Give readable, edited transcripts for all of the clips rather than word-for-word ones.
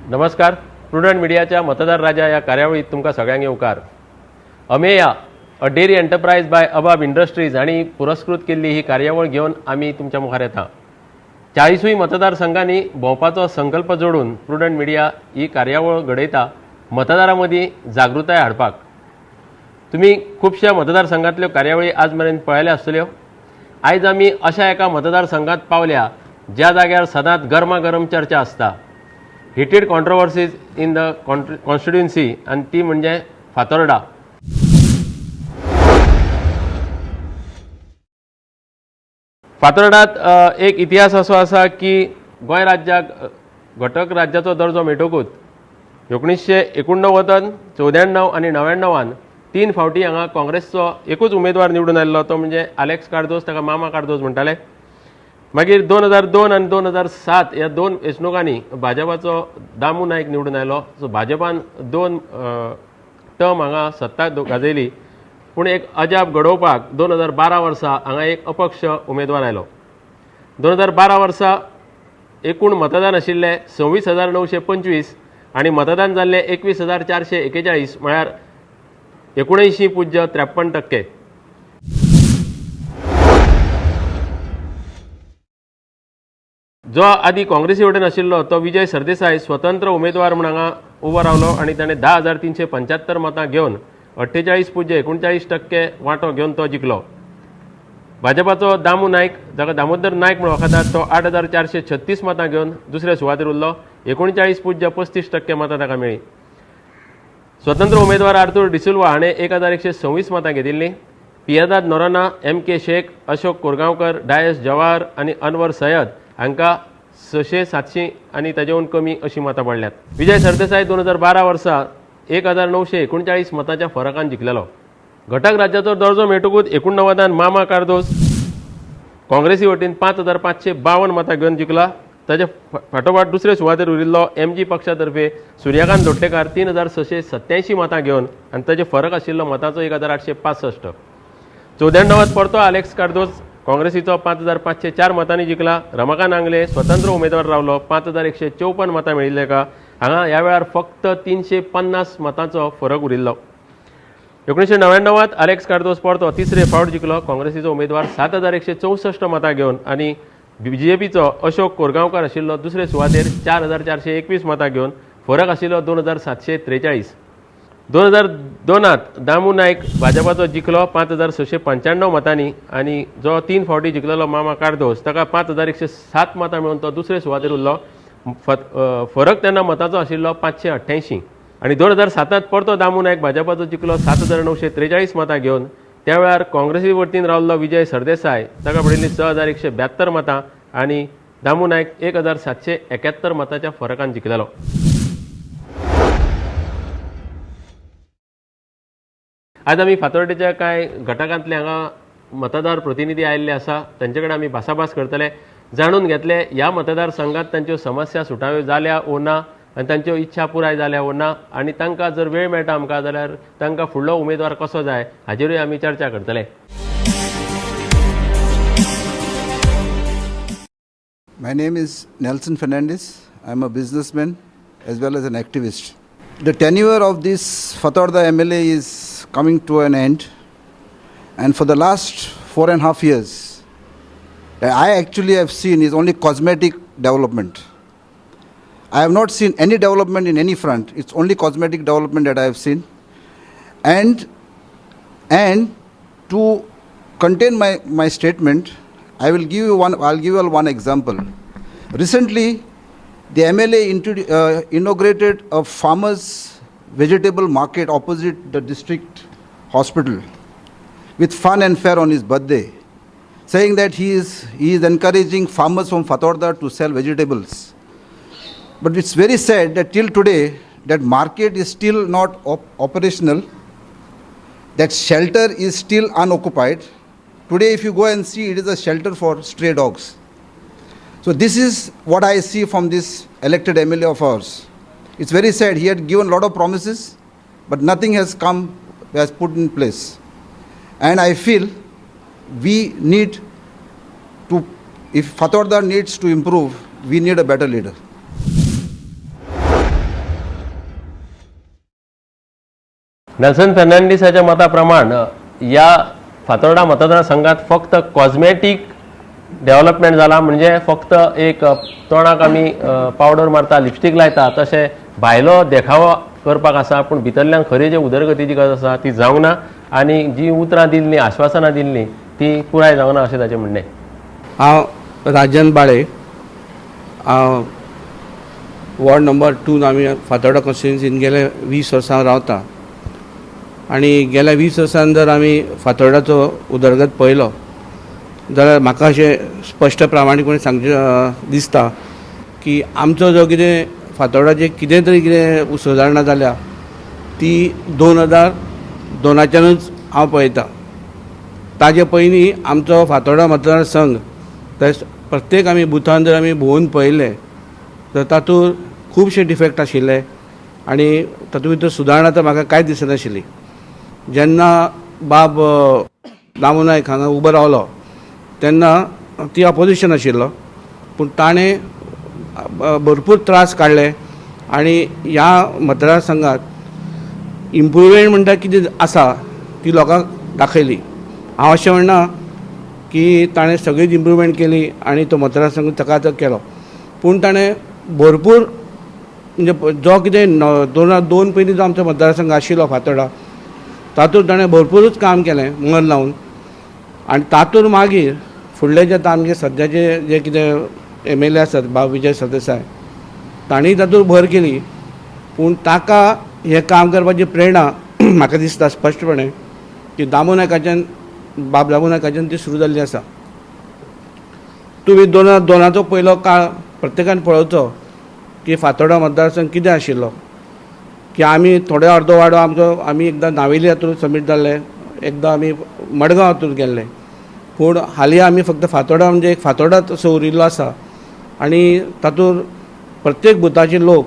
नमस्कार. प्रुडंट मिडियाच्या मतदार राजा या कार्यावळीत तुमकां सगळ्यांक येवकार. अमेया अ डेरी एंटरप्राइज बाय अबाब इंडस्ट्रीज हांणी पुरस्कृत केल्ली ही कार्यावळ घेवन आमी तुमच्या मुखार येता. 40 मतदारसंघांनी भोंवपाचो संकल्प जोडून प्रुडंट मिडिया ही कार्यावळ घडयता मतदारां मदीं जागृताय हाडपाक. तुमी खुबश्या मतदारसंघांतल्यो कार्यावळी आज मेरेन पळयल्या आसतल्यो. आयज आमी अशा एका मतदारसंघात पावल्या ज्या जाग्यार सदांच गरमागरम चर्चा आसता. Heated controversies in the constituency आनी ती म्हणजे फातोर्डा. फातोर्डात एक इतिहास असो आसा की गोंय राज्याक घटक राज्याचो दर्जो मेळटकूच 1989, 94 आनी 99 तीन फावटी हांगा काँग्रेसचो एकूच उमेदवार निवडून आयल्लो, तो म्हणजे आलेक्स कार्दोज, ताका मामा कार्दोज म्हणटाले. मागीर 2002 आनी 2007 ह्या दोन वेंचणुकांनी भाजपाचो दामू नायक निवडून आयलो. सो भाजपान दोन टर्म हांगा सत्ता गाजयली. पूण एक अजाप घडोवपाक 2012 वर्सा हांगा एक अपक्ष उमेदवार आयलो. 2012 वर्सा एकूण मतदान आशिल्ले 26,925 आनी मतदान जाल्ले 21,441, म्हळ्यार 79.53%. जो आदी काँग्रेसी वटेन आशिल्लो तो विजय सरदेसाय स्वतंत्र उमेदवार म्हूण हांगा उबो रावलो आनी ताणें 10,375 मतां घेवन 48.39% वांटो घेवन तो जिखलो. भाजपाचो दामू नायक, जाका दामोदर नायक म्हूण वळखतात, तो 8,436 मतां घेवन दुसऱ्या सुवातेर उरलो. 39.35% मतां ताका मेळ्ळी. स्वतंत्र उमेदवार आर्थूर डिसिल्वा हाणें 1,126 मतां घेतिल्लीं. पियादाद नोराना, MK शेख, अशोक कोरगांवकर, डायस जवाहर आनी अनवर सय्यद हांकां 600, 700 आनी ताजेहून कमी अशीं मतां पडल्यात. विजय सरदेसाय 2012 वर्सा 1,939 मतांच्या फरकान जिखलेलो. घटक राज्याचो दर्जो मेळटकूच 89 मामा कार्दोज काँग्रेसी वटेन 5,552 मतां घेवन जिखला. ताचे फाटोफाट दुसरे सुवातेर उरिल्लो MG पक्षातर्फे सूर्यकांत लोटलेकार 3,687 मतां घेवन आनी ताचे फरक आशिल्लो मतांचो 1,865. 94 परतो आलेक्स कार्दोज काँग्रेसीचो 5,504 मतांनी जिखला. रमाकांत आंगले स्वतंत्र उमेदवार रावलो. 5,154 मतां मेळिल्ले का. हांगा ह्या वेळार फक्त 350 मतांचो फरक उरिल्लो. 1999 आलेक्स कार्दोज परतो तिसरे फावट जिखलो. काँग्रेसीचो उमेदवार 7,164 मतां घेवन आनी BJPचो अशोक कोरगांवकर आशिल्लो दुसरे सुवातेर 4,421 मतां घेवन फरक आशिल्लो 2,743. 2002 दामू नायक भाजपाचो जिखलो 5,695 मतांनी आनी जो 3 फावटी जिखलेलो मामा कार्दोज ताका 5,107 मतां मेळून तो दुसरे सुवातेर उरलो. फरक तेन्ना मतांचो आशिल्लो 588. आनी 2007 परतो दामू नायक भाजपाचो जिखलो 7,943 मतां घेवन. त्या वेळार काँग्रेसी वतीन रावल्लो विजय सरदेसाय ताका पडिल्लीं 6,172 मतां आनी दामू नायक 1,771 मतांच्या फरकान जिखलेलो. आज आमी फातोर्डेच्या कांय घटकांतले हांगा मतदार प्रतिनिधी आयिल्ले आसा. तांचे कडेन आमी भासाभास करतले, जाणून घेतले ह्या मतदारसंघात तांच्यो समस्या सुटाव्यो जाल्या ओ ना आनी तांच्यो इच्छा पुराय जाल्या ओ ना, आनी तांकां जर वेळ मेळटा आमकां जाल्यार तांकां फुडलो उमेदवार कसो जाय हाजेरूय आमी चर्चा करतले. My name is Nelson Fernandez. I am a businessman as well as an activist. The tenure of this Fatorda MLA is coming to an end, and for the last 4.5 years, I actually have seen is only cosmetic development. I have not seen any development in any front. It's only cosmetic development that I have seen. And to contain my statement, I'll give you one example. Recently, the MLA inaugurated a farmers vegetable market opposite the district hospital with fun and fair on his birthday, saying that he is encouraging farmers from Fatorda to sell vegetables. But it's very sad that till today that market is still not operational, that shelter is still unoccupied. Today if you go and see, it is a shelter for stray dogs. So this is what I see from this elected MLA of ours. It's very sad. He had given a lot of promises, but nothing has put in place. And I feel we need to, if Fatorda needs to improve, we need a better leader. Nelson फर्नांडीसाच्या मता प्रमाण या फातोर्डा मतदारसंघात फक्त cosmetic development जाला, म्हणजे फक्त एक तोंडाक आमी पावडर मारता, लिपस्टीक लायता तशें भायलो देखावो करपाक आसा, पूण भितरल्यान खरी जे उदरगतीची गरज आसा ती जावंक ना आनी जी उतरां दिल्लीं आश्वासनां दिल्लीं ती पुराय जावंक ना अशें ताचें म्हणणें. हांव राजन बाळे, हांव वॉर्ड नंबर 2 आमी फातोर्डा कॉन्स्टिट्युएन्सीन गेले 20 वर्सां रावता आनी गेल्या 20 वर्सान जर आमी फातोर्डाचो उदरगत पळयलो जाल्यार म्हाका अशें स्पश्ट प्रामाणीकपणे सांगचें दिसता की आमचो जो कितें फातोर्डाचें कितें तरी कितें सुदारणां जाल्या ती 2002च्यानूच हांव पळयतां. ताजे पयलीं आमचो फातोर्डा मतदारसंघ प्रत्येक आमी बुथान जर आमी भोंवून पळयलें तर तातूंत खुबशे डिफेक्ट आशिल्ले आनी तातूंत भितर सुदारणां तर म्हाका कांयच दिसनाशिल्ली. जेन्ना बाब दामू नायक हांगा उबो रावलो तेन्ना ती ऑपोजिशन आशिल्लो, पूण ताणें भरपूर त्रास काडले आनी ह्या मतदारसंघात इम्प्रुवमेंट म्हणटा कितें आसा ती लोकांक दाखयली. हांव अशें म्हणना की ताणें सगळीच इम्प्रुवमेंट केली आनी तो मतदारसंघ चकाचक केलो, पूण ताणें भरपूर म्हणजे जो कितें 2002 पयलीं जो आमचो मतदारसंघ आशिल्लो फातोर्डा तातूंत ताणें भरपूरूच काम केलें मन लावन. आनी तातूंत मागीर फुडले जे आमचे सद्याचे जे कितें MLA आसात बाब विजय सरदेसाय तांणी तातूंत भर केली, पूण ताका हें काम करपाची प्रेरणा म्हाका दिसता स्पश्टपणे की दामू नायकाच्यान बाब दामू नायकाच्यान ती सुरू जाल्ली आसा. तुमी 2002चो पयलो काळ प्रत्येकान पळोवचो की फातोर्डा मतदारसंघ कितें आशिल्लो, की आमी थोडे अर्दो वाडो आमी एकदां नावेली हातूंत सबमीट जाल्ले, एकदां आमी मडगांव हातूंत गेल्ले, पूण हालीं आमी फक्त फातोर्डा म्हणजे एक फातोर्डाच असो उरिल्लो आसा. आनी तातूंत प्रत्येक बुथाचे लोक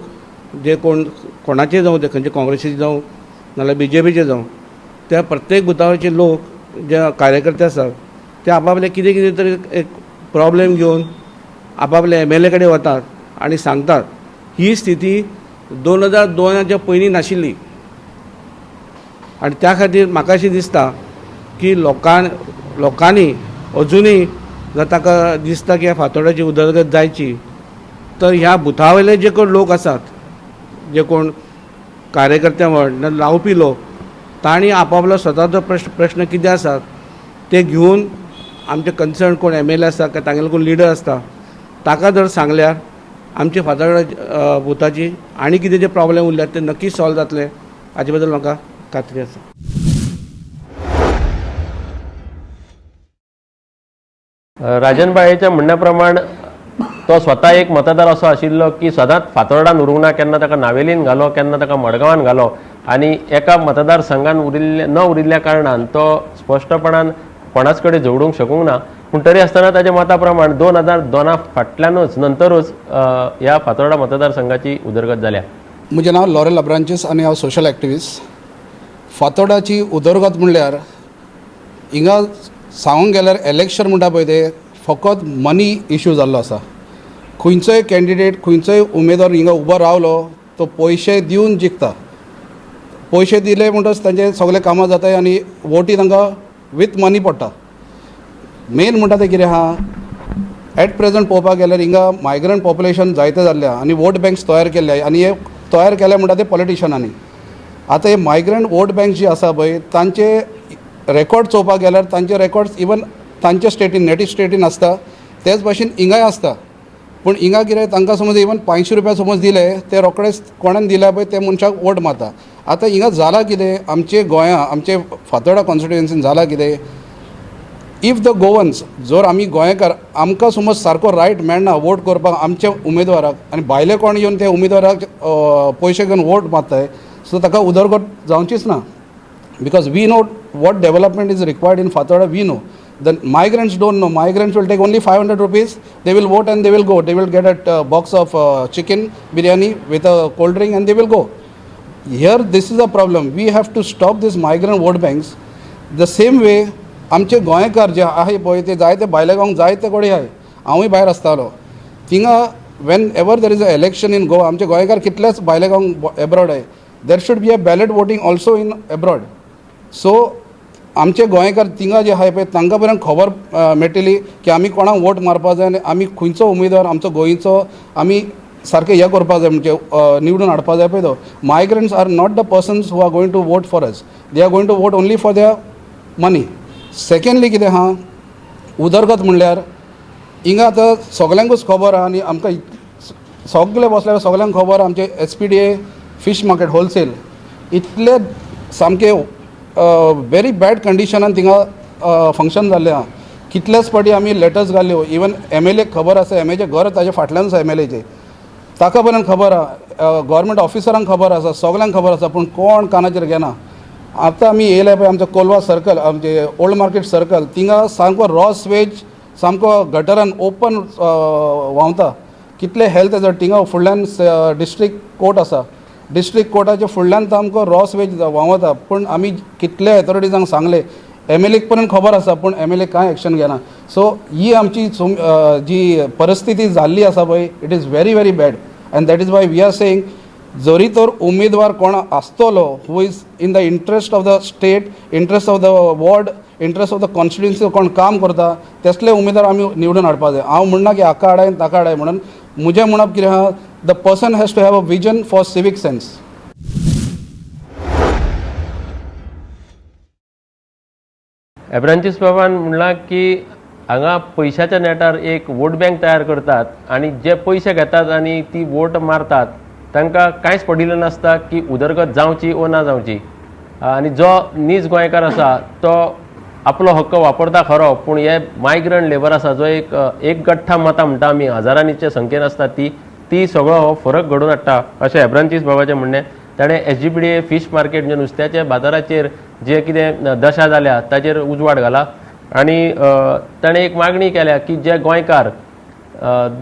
जे कोणाचे जावं ते खंयचे काँग्रेसीचे जावं नाजाल्यार BJPचे जावं त्या प्रत्येक बुथावरचे लोक जे कार्यकर्ते आसात ते आपापले कितें कितें तरी एक प्रॉब्लेम घेवन आपापले MLA कडेन वतात आनी सांगतात. ही स्थिती 2002च्या पयलीं नाशिल्ली आनी त्या खातीर म्हाका अशें दिसता की लोकांनी अजुनूय जर ताका दिसता की ह्या फातोर्डाची उदरगत जायची तर ह्या बुथा वयले जे कोण लोक आसात, जे कोण कार्यकर्ते म्हण लावपी लोक, तांणी आपापलो स्वताचो प्रश्न कितें आसात ते घेवन आमचे कन्सर्न कोण MLA आसा काय तांगेलो कोण लिडर आसता ताका जर सांगल्यार आमची फातोर्डा बुथाची आनी कितें जे प्रॉब्लेम उरल्यात ते नक्कीच सॉल्व जातले हाचे बद्दल म्हाका खात्री आसा. राजन बाळेच्या म्हणण्या प्रमाण तो स्वता एक मतदार असो आशिल्लो की सदांच फातोर्डान उरूंक ना, केन्ना ताका नावेलीन घालो केन्ना ताका मडगांवान घालो आनी एका मतदारसंघान उरिल्ल्या कारणान तो स्पश्टपणान कोणाच कडेन जोडूंक शकूंक ना. पूण तरी आसतना ताच्या मता प्रमाण 2002 फाटल्यानूच नंतरूच ह्या फातोर्डा मतदारसंघाची उदरगत जाल्या. म्हजें नांव लॉरेल अब्रांचीस आनी हांव सोशल एक्टिविस्ट. फातोर्डाची उदरगत म्हणल्यार हिंगा सांगूंक गेल्यार इलेक्शन म्हणटा पळय ते फकत मनी इश्यू जाल्लो आसा. खंयचोय कॅन्डिडेट खंयचोय उमेदवार हिंगा उबो रावलो तो पयशे दिवन जिखता. पयशे दिले म्हणटच तांचे सगळे कामां जाताय आनी वोटी तांकां विथ मनी पडटा. मेन म्हणटा तें कितें आहा, एट प्रेजंट पळोवपाक गेल्यार हिंगा मायग्रंट पॉप्युलेशन जायते जाल्ल्या आनी वोट बँक्स तयार केल्ले आनी हे तयार केले म्हणटा ते पॉलिटिशनांनी. आतां हे मायग्रंट वोट बँक जी आसा पळय तांचे रेकॉर्ड चोवपाक गेल्यार तांचे रेकॉर्ड्स इवन तांचे स्टेटीन नेटीव स्टेटीन आसता तेच भाशेन हिंगाय आसता. पूण हिंगा कितें तांकां समज इवन 500 रुपया समज दिले ते रोखडेच कोणान दिल्या पळय ते मनशाक वोट मारता. आतां हिंगा जाला कितें, आमचे गोंया आमचे फातोर्डा कॉन्स्टिट्युएन्सीन जाला कितें, इफ द गोवन्स जर आमी गोंयकार आमकां समज सारको रायट मेळना वोट करपाक आमचे उमेदवाराक आनी भायले कोण येवन ते उमेदवाराक पयशे घेवन वोट मारताय सो ताका उदरगत जावचीच ना. Because we know what development is required in Fatorda, we know. The migrants don't know. Migrants will take only 500 rupees. They will vote and they will go. They will get a box of chicken biryani with a cold drink and they will go. Here, this is a problem. We have to stop this migrant vote banks. The same way, आमचे गोंयकार जे आहे पळय ते जायते भायले गांवांक जायते कडेन आहे. हांवूय भायर आसतालो थिंगा whenever there is a election in Goa आमचे गोंयकार कितलेच भायले गांवांक एब्रॉड आहे there should be a ballot voting also in abroad. So आमचे गोंयकार थिंगा जे आहाय पळय तांकां पर्यंत खबर मेळटली की आमी कोणाक वोट मारपा जाय आनी आमी खंयचो उमेदवार आमचो गोंयचो आमी सारकें हें करपाक जाय, म्हणजे निवडून हाडपा जाय पळय तो. Migrants are not the persons who are going to vote for us, they are going to vote only for their money. Secondly कितें आहा, उदरगत म्हणल्यार हिंगा आतां सगल्यांकूच खबर आहा आनी आमकां सगळे बसल्यार सगल्यांक खबर आमचे SPDA फीश मार्केट होलसेल इतले सामके व्हेरी बॅड कंडिशनान थिंगा फंक्शन जाल्लें आहा. कितलेच फावटी आमी लेटर्स घाल्ल्यो, इवन MLA खबर आसा, MLA घर ताजे फाटल्यानूच MLAचे, ताका पर्यंत खबर आहा, गव्हर्मेंट ऑफिसरांक खबर आसा, सगल्यांक खबर आसा, पूण कोण कानाचेर घेना. आतां आमी येयले पळय आमचो कोलवा सर्कल, आमचे ओल्ड मार्केट सर्कल, थिंगा सामको रॉ स्वेज सामको गटरान ओपन व्हांवता. कितले हेल्थ एजर थिंगा फुडल्यान डिस्ट्रिक्ट कोर्ट आसा, डिस्ट्रिक्ट कोर्टाच्या फुडल्यान सामको रॉ स्वेज व्हांवता. पूण आमी कितले ऑथॉरिटीजांक सांगले, MLAक पर्यंत खबर आसा, पूण MLA कांय एक्शन घेना. सो ही आमची जी परिस्थिती जाल्ली आसा पळय, it is very very bad. And that is why we are saying, जरी तर उमेदवार कोण आसतलो who is in the interest of the state, interest of the ward, interest of the constituency कोण काम करता, तसले उमेदवार आमी निवडून हाडपा जाय. हांव म्हणना की हाका हाडाय ताका हाडाय म्हणून. म्हजें म्हणप कितें आहा, the person has to have a vision for civic sense. Abranches बाबान म्हणलां की हांगा पयशाच्या नेटार एक वोट बँक तयार करतात आनी जे पयशे घेतात आनी ती वोट मारतात तांकां कांयच पडिल्लें नासता की उदरगत जावची वो ना जावची. आनी जो नीज गोंयकार आसा तो आपलो हक्क वापरता खरो, पूण हे मायग्रंट लेबर आसा जो एक गठ्ठा मतां म्हणटा आमी हजारांचे संख्येन आसता ती सगळो हो फरक घडोवन हाडटा अशें एब्रांचीस बाबाचें म्हणणें. ताणें SGPDA फीश मार्केट म्हणजे नुस्त्याच्या बाजाराचेर जे कितें दशा जाल्या ताचेर उजवाड घाला. आनी ताणें एक मागणी केल्या की जे गोंयकार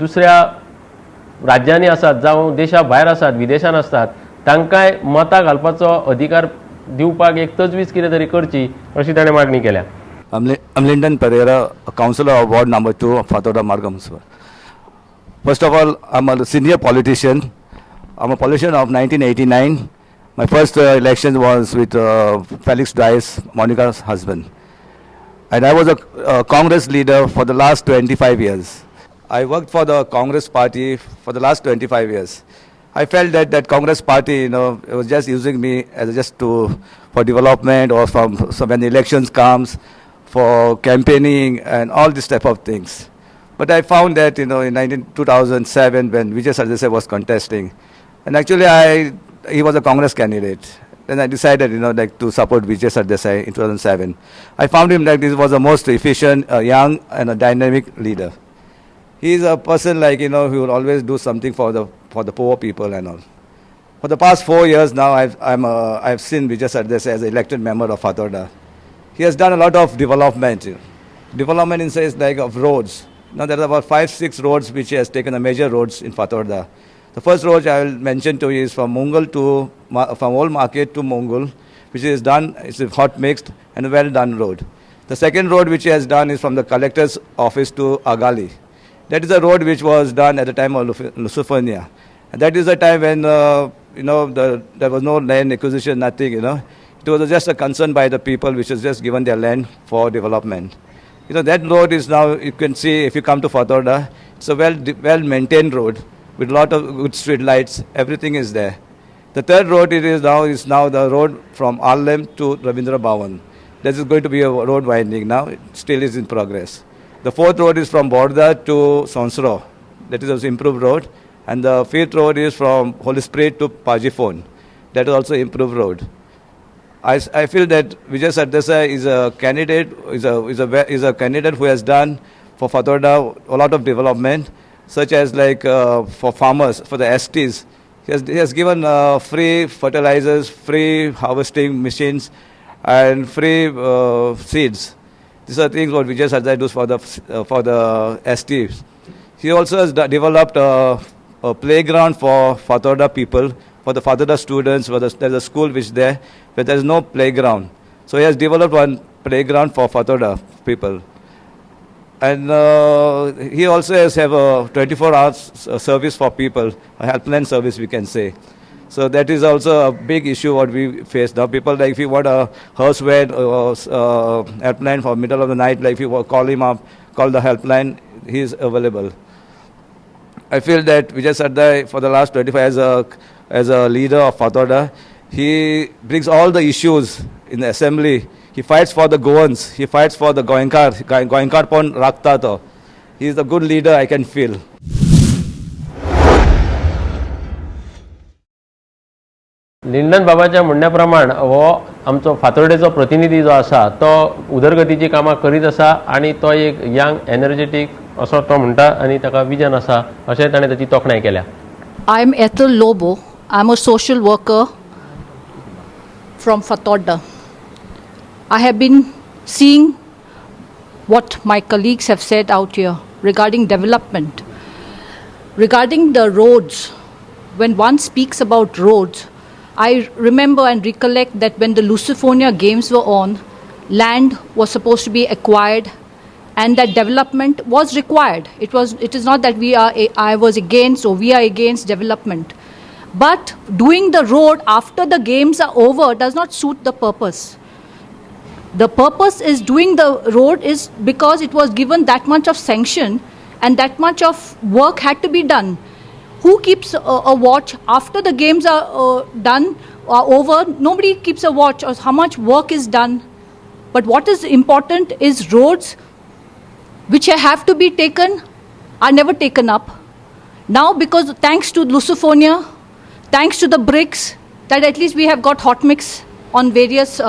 दुसऱ्या राज्यांनी आसात जावं देशा भायर आसात, विदेशांत आसतात, तांकांय मतां घालपाचो अधिकार दिवपाक एक तजवीज कितें तरी करची अशी ताणें मागणी केल्या. I'm Lyndon Pereira, a councillor of Ward Number 2 of Fathoda Marga Municipal. First of all, I'm a senior politician. I'm a politician of 1989. My first election was with Felix Dias, Monica's husband. And I was a Congress leader for the last 25 years. I worked for the Congress party for the last 25 years. I felt that Congress party, it was just using me as just for development or so when the elections comes for campaigning and all this type of things. But I found that, in 2007 when Vijay Sardesai was contesting, and actually he was a Congress candidate. Then I decided, to support Vijay Sardesai in 2007. I found him he was the most efficient, young and a dynamic leader. He is a person who will always do something for the poor people and all. For the past 4 years now, I've seen Vijay Sardesai as an elected member of Fathoda. He has done a lot of development. Development in sense of roads. Now there are about 5-6 roads which he has taken, the major roads in Fathoda. The first road I will mention to you is from from Old Market to Mongol, which is done. It's a hot mixed and a well done road. The second road which he has done is from the collector's office to Agali. That is a road which was done at the time of Lucifernia. And that is the time when, there was no land acquisition, nothing, It was just a concern by the people which has just given their land for development. That road is now, you can see if you come to Fathoda, it's a well-maintained road with a lot of good street lights, everything is there. The third road is now the road from Arlem to Ravindra Bhavan. This is going to be a road winding now, it still is in progress. The fourth road is from Borda to Sonsro. That is also improved road. And the fifth road is from Holy Spirit to Pajifon. That is also improved road. I feel that Vijay Sardesai is a candidate, is a candidate who has done for Fathoda a lot of development, such as for farmers, for the STs. He has given free fertilizers, free harvesting machines, and free seeds. These are things what Vijay Sardesai does for the STs. He also has developed a playground for Fathoda people, for the Fathoda students. There's a school which there, but there is no playground. So he has developed one playground for Fathoda people. And he also has a 24 hours service for people, a helpline service we can say. So that is also a big issue what we face now. People, like if you want a house wed helpline for middle of the night, like if you call him up, call the helpline, he is available. I feel that Vijay Sardai, for the last 25 as a leader of Fathoda, he brings all the issues in the assembly. He fights for the Goans. He fights for the Goenkar pon rakta to. He is a good leader, I can feel. Lyndon बाबाच्या म्हणण्या प्रमाण हो आमचो फातोर्डेचो प्रतिनिधी जो आसा तो उदरगतीची कामां करीत आसा आनी तो एक यंग एनर्जेटीक असो तो म्हणटा आनी ताका विजन आसा अशें ताणें ताची तोखणाय केल्या. I am Ethel Lobo. I'm a social worker from Fatorda. I have been seeing what my colleagues have said out here regarding development, regarding the roads. When one speaks about roads, I remember and recollect that when the Lusophobia games were on, land was supposed to be acquired and that development was required. It is not that I was against or we are against development. But doing the road after the games are over does not suit the purpose. The purpose is doing the road is because it was given that much of sanction and that much of work had to be done. Who keeps a watch after the games are done or over? Nobody keeps a watch of how much work is done. But what is important is roads which have to be taken are never taken up. Now, because thanks to Lusophobia, thanks to the bricks, that at least we have got hot mix on various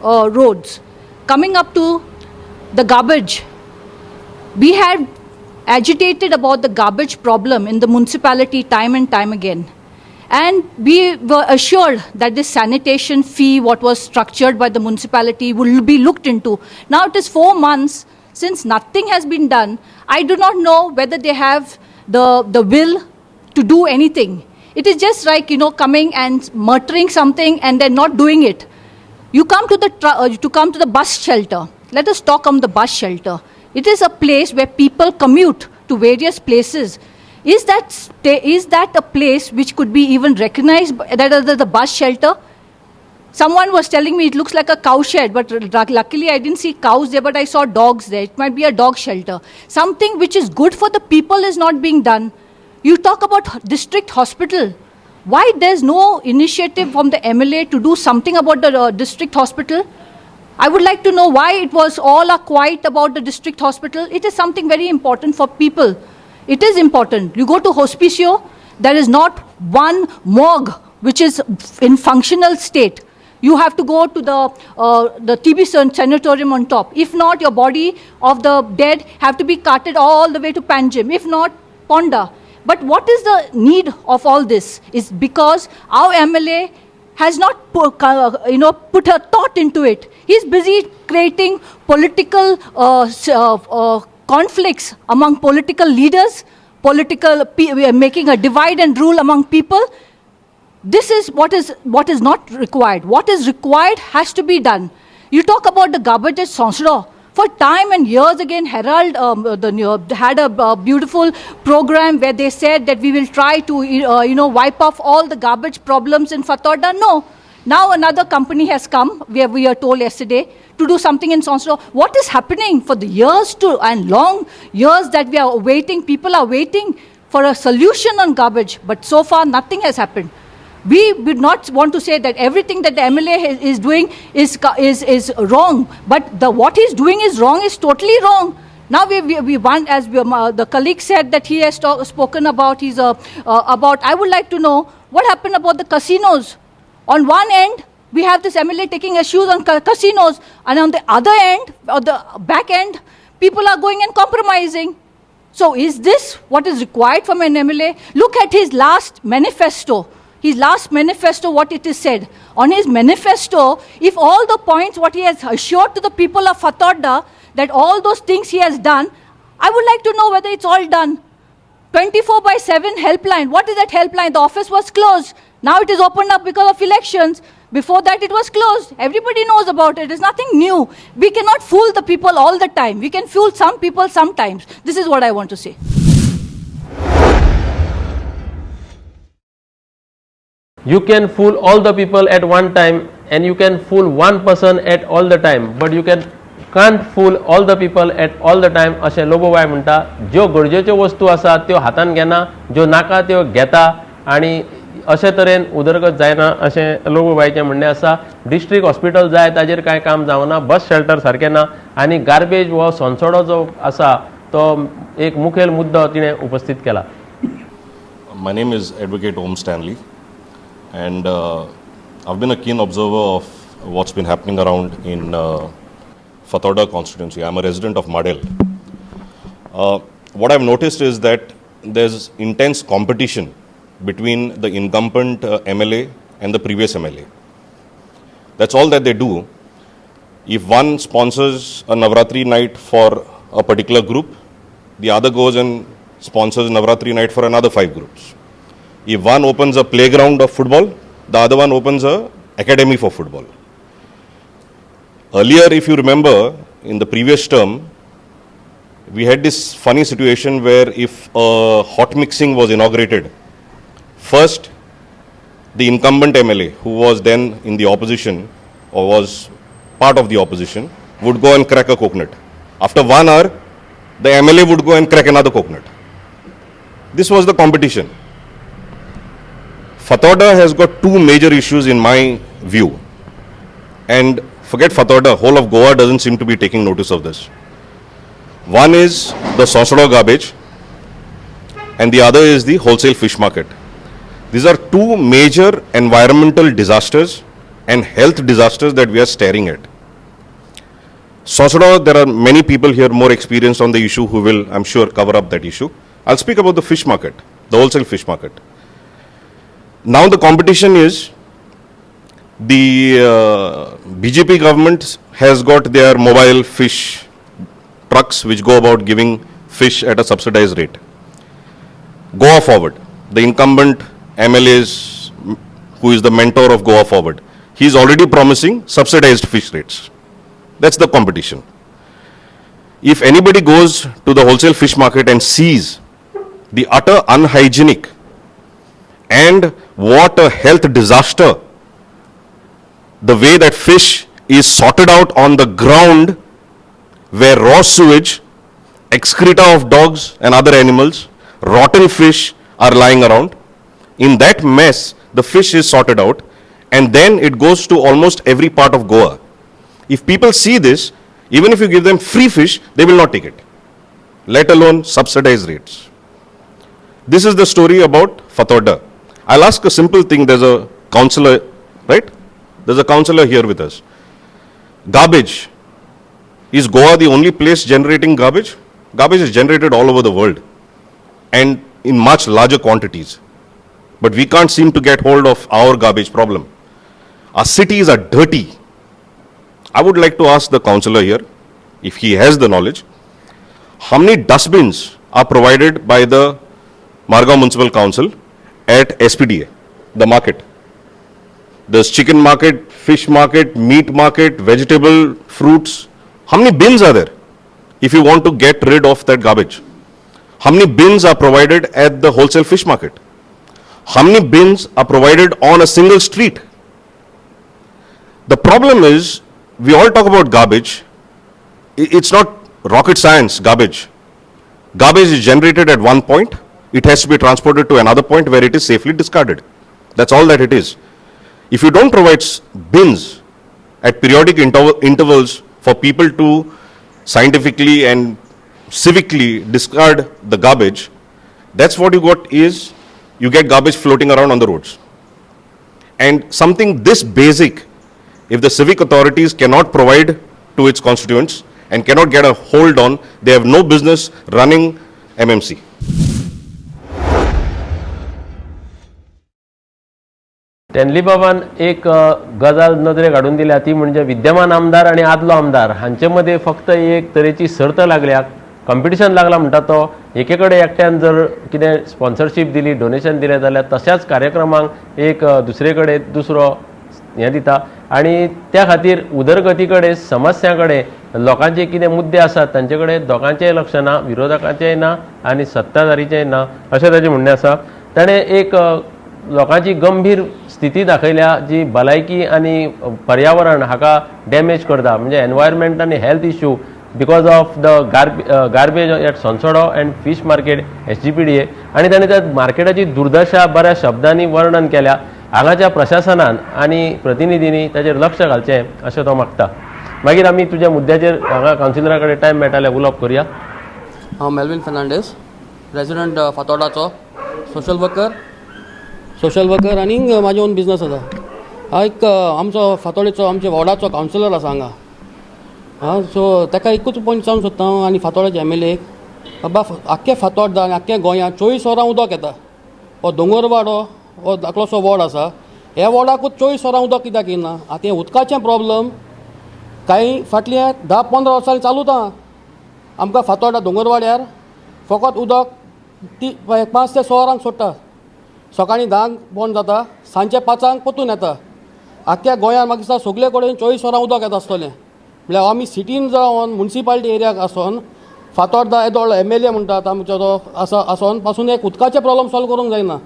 roads. Coming up to the garbage, we had agitated about the garbage problem in the municipality time and time again. And we were assured that this sanitation fee, what was structured by the municipality, will be looked into. Now it is 4 months since nothing has been done. I do not know whether they have the will to do anything. It is just like, coming and muttering something and then not doing it. You come to the bus shelter. Let us talk on the bus shelter. It is a place where people commute to various places. Is that a place which could be even recognized that as the bus shelter? Someone was telling me it looks like a cow shed, but luckily I didn't see cows there, but I saw dogs there. It might be a dog shelter. Something which is good for the people is not being done. You talk about district hospital. Why there's no initiative from the MLA to do something about the district hospital? I would like to know why it was all are quiet about the district hospital. It is something very important for people. It is important. You go to Hospicio, there is not one morgue which is in functional state. You have to go to the TB sanatorium on top. If not, your body of the dead have to be carted all the way to Panjim. If not, Ponda. But what is the need of all this? Is because our MLA has not put a thought into it. He's busy creating political conflicts among political leaders, making a divide and rule among people. This is what is not required. What is required has to be done. You talk about the garbage at Sansro. For time and years again, Herald had a beautiful program where they said that we will try to wipe off all the garbage problems in Fatorda. No. Now another company has come, where we are told yesterday, to do something in Sansro. What is happening for the years and long years that we are waiting? People are waiting for a solution on garbage, but so far nothing has happened. We would not want to say that everything that the MLA is doing is wrong, but what he's doing is wrong is totally wrong. Now we want, as the colleague said that he has spoken about, I would like to know what happened about the casinos. On one end, we have this MLA taking issues on casinos, and on the other end, or the back end, people are going and compromising. So is this what is required from an MLA? Look at his last manifesto. What it is said. On his manifesto, if all the points what he has assured to the people of Fatorda, that all those things he has done, I would like to know whether it's all done. 24/7 helpline. What is that helpline? The office was closed. Now it is opened up because of elections. Before that it was closed. Everybody knows about it. It's nothing new. We cannot fool the people all the time. We can fool some people sometimes. This is what I want to say. you can fool all the people at one time and you can fool one person at all the time, but you can't fool all the people at all the time अशें लोबोबाय म्हणटा. ज्यो गरजेच्यो वस्तू आसा त्यो हातान घेना, ज्यो नाका त्यो घेता आनी अशे तरेन उदरगत जायना अशें लोबोबायचें म्हणणें आसा. डिस्ट्रिक्ट हॉस्पिटल जाय ताजेर कांय काम जावना, बस शेल्टर सारकें ना आनी गार्बेज हो सोंसोडो जो आसा तो एक मुखेल मुद्दो तिणें उपस्थित केला. My name is Advocate Om Stanley, and I've been a keen observer of what's been happening around in Fatorda constituency. I'm a resident of Madel. What I've noticed is that there's intense competition between the incumbent MLA and the previous MLA. That's all that they do. If one sponsors a Navratri night for a particular group, the other goes and sponsors Navratri night for another 5 groups. If one opens a playground of football, the other one opens a academy for football. Earlier, if you remember, in the previous term, we had this funny situation where if a hot mixing was inaugurated, first the incumbent MLA, who was then in the opposition or was part of the opposition, would go and crack a coconut. After 1 hour, the MLA would go and crack another coconut. This was the competition. Fatorda has got 2 major issues in my view. And forget Fatorda, whole of Goa doesn't seem to be taking notice of this. One is the Sosodo garbage and the other is the wholesale fish market. These are 2 major environmental disasters and health disasters that we are staring at. Sosodo, there are many people here more experienced on the issue who will, I'm sure, cover up that issue. I'll speak about the fish market, the wholesale fish market. Now the competition is the BJP government has got their mobile fish trucks which go about giving fish at a subsidized rate. Goa Forward, the incumbent MLAs who is the mentor of Goa Forward, he is already promising subsidized fish rates. That's the competition. If anybody goes to the wholesale fish market and sees the utter unhygienic and what a health disaster, the way that fish is sorted out on the ground where raw sewage, excreta of dogs and other animals, rotten fish are lying around. In that mess, the fish is sorted out and then it goes to almost every part of Goa. If people see this, even if you give them free fish, they will not take it, let alone subsidized rates. This is the story about Fatorda. I'll ask a simple thing. There's a councillor, right? There's a councillor here with us. Garbage. Is Goa the only place generating garbage? Garbage is generated all over the world and in much larger quantities. But we can't seem to get hold of our garbage problem. Our cities are dirty. I would like to ask the councillor here, if he has the knowledge, how many dustbins are provided by the Margao Municipal Council at SPDA, the market? There's chicken market, fish market, meat market, vegetable, fruits. How many bins are there if you want to get rid of that garbage? How many bins are provided at the wholesale fish market? How many bins are provided on a single street? The problem is, we all talk about garbage. It's not rocket science, garbage. Garbage is generated at one point. It has to be transported to another point where it is safely discarded. That's all that it is. If you don't provide bins at periodic intervals for people to scientifically and civically discard the garbage, that's what you got is, you get garbage floating around on the roads. And something this basic, if the civic authorities cannot provide to its constituents and cannot get a hold on, they have no business running MMC. Stanley बाबान एक गजाल नदरेक हाडून दिल्या, ती म्हणजे विद्यमान आमदार आणि आदलो आमदार हांचे मध्ये फक्त एक तरेची सर्त लागल्या, कॉम्पिटिशन लागला म्हणटा तो. एकेकडे एकट्यान जर कितें स्पॉन्सरशीप दिली, डोनेशन दिलें जाल्यार तशाच कार्यक्रमांक एक दुसरे कडेन दुसरो हें दिता आनी त्या खातीर उदरगती कडेन, समस्या कडेन, लोकांचे कितें मुद्दे आसात तांचे कडेन दोगांचेय लक्ष ना, विरोधकांचेय ना आनी सत्ताधारीचेय ना अशें ताचें म्हणणें आसा. ताणें एक लोकांची गंभीर स्थिती दाखयल्या जी भलायकी आनी पर्यावरण हाका डॅमेज करता, म्हणजे एनवायरमेंट आनी health issue because of the garbage at Sonsoddo and fish market SGPDA, आनी ताणें त्या मार्केटाची दुर्दशा बऱ्या शब्दांनी वर्णन केल्या. हांगाच्या प्रशासनान आनी प्रतिनिधींनी ताचेर लक्ष घालचें अशें तो मागता. मागीर आमी तुज्या मुद्द्याचेर हांगा कावन्सिलरा कडेन टायम मेळटा जाल्यार उलोवप करुया. हांव मेल्विन फर्नांडीस, रेजिडेंट फातोर्डाचो, सोशल वर्कर आनी म्हाजे ओन बिजनस आसा. हांव एक आमचो फातोर्डेचो आमच्या वॉर्डाचो कावन्सिलर आसा हांगा. सो ताका एकूच पॉयंट सांगूंक सोदता हांव आनी फातोर्डाच्या MLA बाबा, आख्खे फातोर्डा आनी आख्ख्या गोंयांत 24 वरां उदक येता. हो दोंगरवाडो हो धाकलोसो वॉर्ड आसा, ह्या वॉर्डाकूच 24 वरां उदक कित्याक येना? आतां हें उदकाचें प्रॉब्लम कांय फाटल्या 10-15 वर्सांनी चालूच आहा. आमकां फातोर्डा दोंगरवाड्यार फकत उदक 5 ते 6 वरांक सोडटा. सकाळीं 10 बंद जाता, सांजचे 5 परतून येता. आख्ख्या गोंयांत म्हाका दिसता सगळे कडेन 24 वरां उदक येता आसतलें. म्हळ्यार आमी सिटीन जावन म्युनिसिपालिटी एरियाक आसोन फातोर्डा येदो व्हडलो MLA म्हणटात आमचो तो आसोन पासून एक उदकाचे प्रॉब्लम सॉल्व करूंक जायना.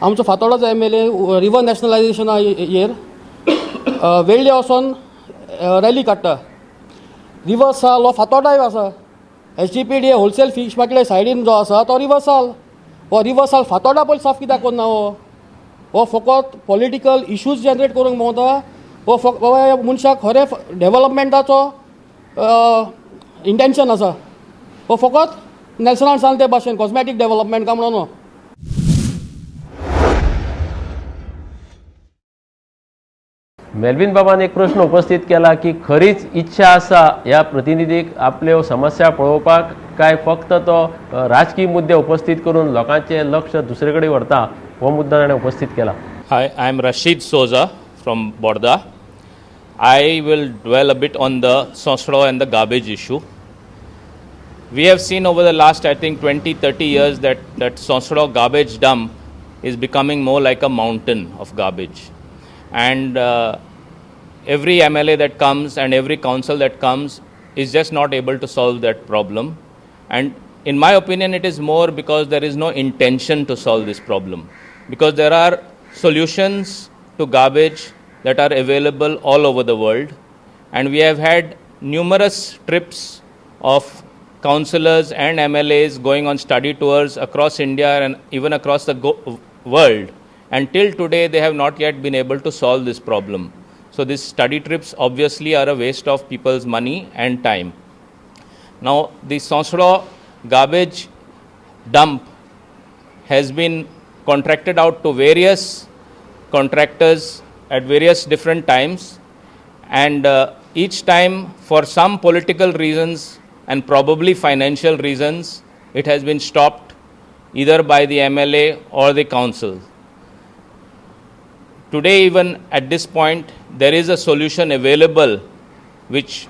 आमचो फातोर्डाचो MLA रिवर नॅशनलायजेशना हेर वेळ्ळे वचोन रॅली काडटा. रिवर्साल हो फातोर्डाय आसा. SGPDA होलसेल फीश मार्केट सायडीन जो आसा तो रिवर्साल. हो रिवर्साल फातोर्डा पयलीं साफ कित्याक करना? हो फकत पॉलिटिकल इश्यूज जनरेट करूंक भोंवता. हो मनशाक खरें डेव्हलपमेंटाचो इंटेन्शन आसा. हो फकत नेल्सनान सांगले ते भाशेन कॉस्मॅटीक डेव्हलपमेंट काय म्हणून. मेल्विन बाबान एक प्रश्न उपस्थित केला की खरीच इच्छा आसा ह्या प्रतिनिधीक आपल्यो समस्या पळोवपाक, काय फक्त तो राजकीय मुद्दे उपस्थित करून लोकांचे लक्ष दुसरे कडेन व्हरता, हो मुद्दो ताणें उपस्थित केला. Hi, I am Rashid Souza from Borda. I will dwell a bit on the Sonsro and the garbage issue. We have seen over the last, I think, 20-30 years that Sonsro garbage dump is becoming more like a mountain of garbage. And every MLA that comes and every council that comes is just not able to solve that problem. And in my opinion, it is more because there is no intention to solve this problem. Because there are solutions to garbage that are available all over the world, and we have had numerous trips of councillors and MLAs going on study tours across India and even across the world, and till today they have not yet been able to solve this problem. So these study trips obviously are a waste of people's money and time. Now the Sonsro garbage dump has been contracted out to various contractors at various different times, and each time for some political reasons and probably financial reasons it has been stopped either by the MLA or the council. Today, even at this point, there is a solution available, which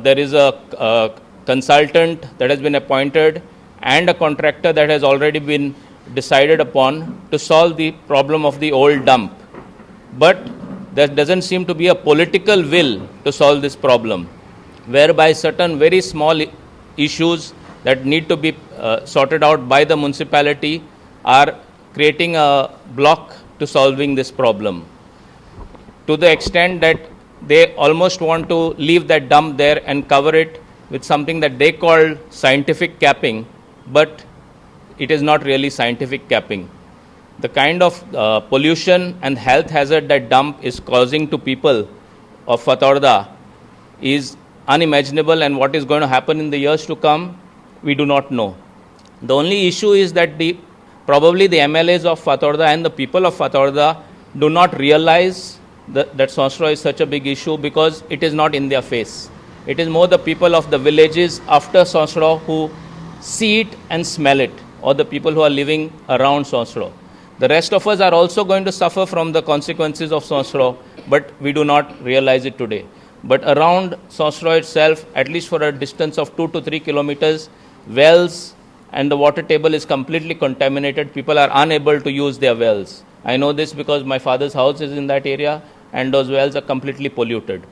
there is a consultant that has been appointed and a contractor that has already been decided upon to solve the problem of the old dump. But there doesn't seem to be a political will to solve this problem, whereby certain very small issues that need to be sorted out by the municipality are creating a block to solving this problem, to the extent that they almost want to leave that dump there and cover it with something that they call scientific capping, but it is not really scientific capping. The kind of pollution and health hazard that dump is causing to people of Fatorda is unimaginable, and what is going to happen in the years to come, we do not know. The only issue is that probably the MLAs of Fatorda and the people of Fatorda do not realize that Sonsro is such a big issue because it is not in their face. It is more the people of the villages after Sonsro who see it and smell it, or the people who are living around Sonsro. The rest of us are also going to suffer from the consequences of Sonsro, but we do not realize it today. But around Sonsro itself, at least for a distance of 2 to 3 kilometers, wells and the water table is completely contaminated. People are unable to use their wells. I know this because my father's house is in that area and those wells are completely polluted.